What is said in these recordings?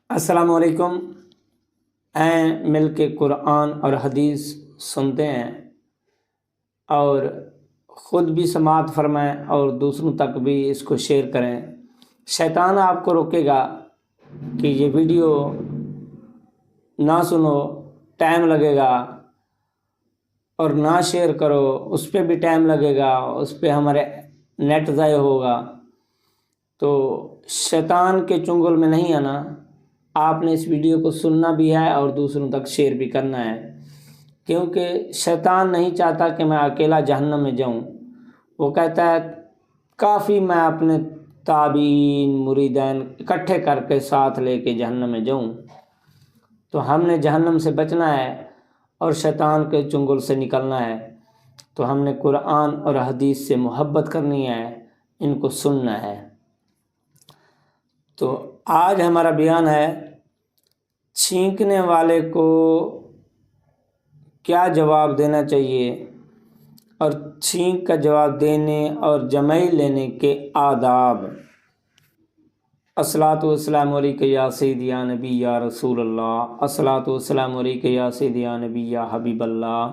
السلام علیکم۔ مل کے قرآن اور حدیث سنتے ہیں اور خود بھی سماعت فرمائیں اور دوسروں تک بھی اس کو شیئر کریں۔ شیطان آپ کو روکے گا کہ یہ ویڈیو نہ سنو، ٹائم لگے گا، اور نہ شیئر کرو، اس پہ بھی ٹائم لگے گا، اس پہ ہمارے نیٹ ضائع ہوگا۔ تو شیطان کے چنگل میں نہیں آنا، آپ نے اس ویڈیو کو سننا بھی ہے اور دوسروں تک شیئر بھی کرنا ہے، کیونکہ شیطان نہیں چاہتا کہ میں اکیلا جہنم میں جاؤں۔ وہ کہتا ہے کافی میں اپنے تابعین مریدین اکٹھے کر کے ساتھ لے کے جہنم میں جاؤں۔ تو ہم نے جہنم سے بچنا ہے اور شیطان کے چنگل سے نکلنا ہے، تو ہم نے قرآن اور حدیث سے محبت کرنی ہے، ان کو سننا ہے۔ تو آج ہمارا بیان ہے چھینکنے والے کو کیا جواب دینا چاہیے اور چھینک کا جواب دینے اور جمعی لینے کے آداب۔ الصلاۃ والسلام علیک یا سیدی یا نبی یا رسول اللہ، الصلاۃ والسلام علیک یا سیدی یا نبی یا حبیب اللہ۔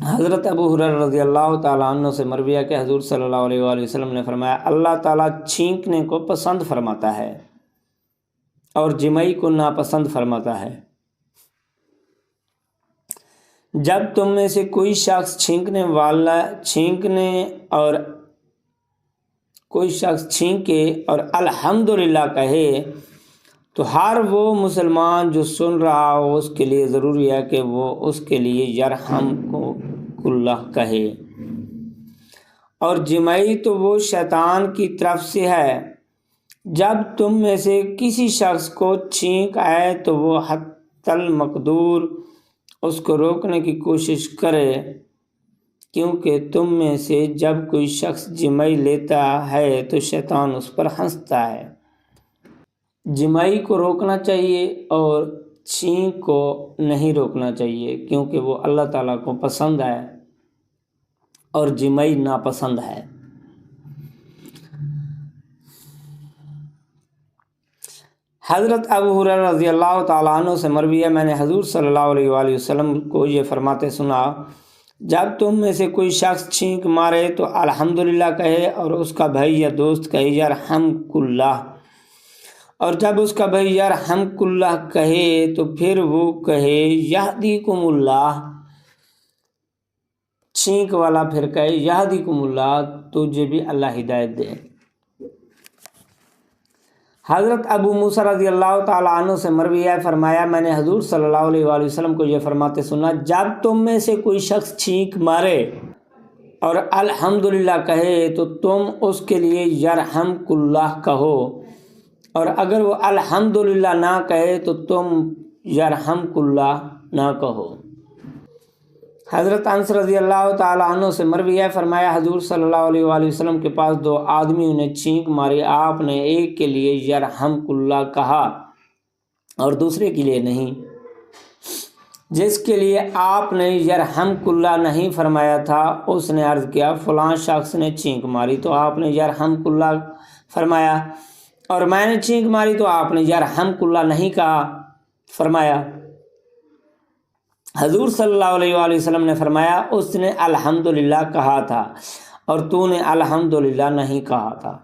حضرت ابو ہریرہ رضی اللہ تعالیٰ عنہ سے مروی ہے کہ حضور صلی اللہ علیہ وآلہ وسلم نے فرمایا، اللہ تعالیٰ چھینکنے کو پسند فرماتا ہے اور جمعی کو ناپسند فرماتا ہے۔ جب تم میں سے کوئی شخص چھینکے اور الحمدللہ کہے تو ہر وہ مسلمان جو سن رہا ہو اس کے لیے ضروری ہے کہ وہ اس کے لیے یرحمک اللہ کہے، اور جمعی تو وہ شیطان کی طرف سے ہے۔ جب تم میں سے کسی شخص کو چھینک آئے تو وہ حتی المقدور اس کو روکنے کی کوشش کرے، کیونکہ تم میں سے جب کوئی شخص جمعی لیتا ہے تو شیطان اس پر ہنستا ہے۔ جمعی کو روکنا چاہیے اور چھینک کو نہیں روکنا چاہیے، کیونکہ وہ اللہ تعالیٰ کو پسند ہے اور جمعی ناپسند ہے۔ حضرت ابو ہریرہ رضی اللہ تعالیٰ عنہ سے مروی ہے، میں نے حضور صلی اللہ علیہ وآلہ وسلم کو یہ فرماتے سنا، جب تم میں سے کوئی شخص چھینک مارے تو الحمدللہ کہے اور اس کا بھائی یا دوست کہے یرحمک اللہ، اور جب اس کا بھائی یرحمک اللہ کہے تو پھر وہ کہے یہدیکم اللہ، چھینک والا پھر کہے یہدیکم اللہ، تجھے بھی اللہ ہدایت دے۔ حضرت ابو موسیٰ رضی اللہ تعالیٰ عنہ سے مروی ہے، فرمایا میں نے حضور صلی اللہ علیہ وآلہ وسلم کو یہ فرماتے سنا، جب تم میں سے کوئی شخص چھینک مارے اور الحمدللہ کہے تو تم اس کے لیے یرحمک اللہ کہو، اور اگر وہ الحمدللہ نہ کہے تو تم یرحمک اللہ نہ کہو۔ حضرت انس رضی اللہ تعالیٰ عنہ سے مروی ہے، فرمایا حضور صلی اللہ علیہ وآلہ وسلم کے پاس دو آدمیوں نے چھینک ماری، آپ نے ایک کے لیے یرحمک اللہ کہا اور دوسرے کے لیے نہیں۔ جس کے لیے آپ نے یرحمک اللہ نہیں فرمایا تھا اس نے عرض کیا فلاں شخص نے چھینک ماری تو آپ نے یرحمک اللہ فرمایا، اور میں نے چھینک ماری تو آپ نے یرحمک اللہ نہیں کہا فرمایا۔ حضور صلی اللہ علیہ وآلہ وسلم نے فرمایا اس نے الحمدللہ کہا تھا اور تو نے الحمدللہ نہیں کہا تھا۔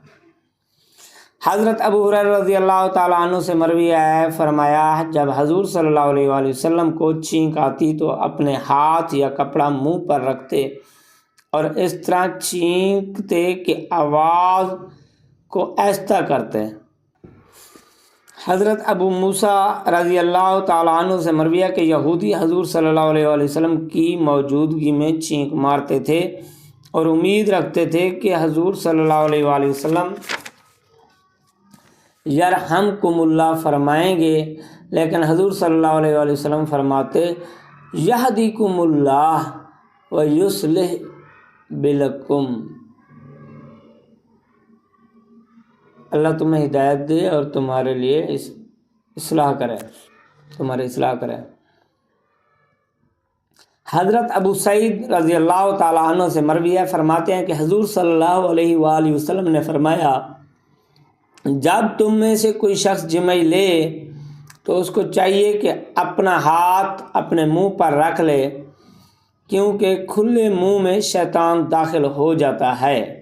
حضرت ابو ہریرہ رضی اللہ تعالیٰ عنہ سے مروی ہے، فرمایا جب حضور صلی اللہ علیہ وآلہ وسلم کو چھینک آتی تو اپنے ہاتھ یا کپڑا منہ پر رکھتے اور اس طرح چھینکتے کہ آواز کو آہستہ کرتے۔ حضرت ابو موسیٰ رضی اللہ تعالیٰ عنہ سے مروی ہے کہ یہودی حضور صلی اللہ علیہ وآلہ وسلم کی موجودگی میں چھینک مارتے تھے اور امید رکھتے تھے کہ حضور صلی اللہ علیہ وآلہ وسلم یرحمکم اللہ فرمائیں گے، لیکن حضور صلی اللہ علیہ وآلہ وسلم فرماتے یہدیکم اللہ ویصلح بالکم، اللہ تمہیں ہدایت دے اور تمہارے لیے اصلاح کرے، تمہاری اصلاح کرے۔ حضرت ابو سعید رضی اللہ تعالیٰ عنہ سے مروی ہے، فرماتے ہیں کہ حضور صلی اللہ علیہ وآلہ وسلم نے فرمایا جب تم میں سے کوئی شخص جمع لے تو اس کو چاہیے کہ اپنا ہاتھ اپنے منہ پر رکھ لے، کیونکہ کھلے منہ میں شیطان داخل ہو جاتا ہے۔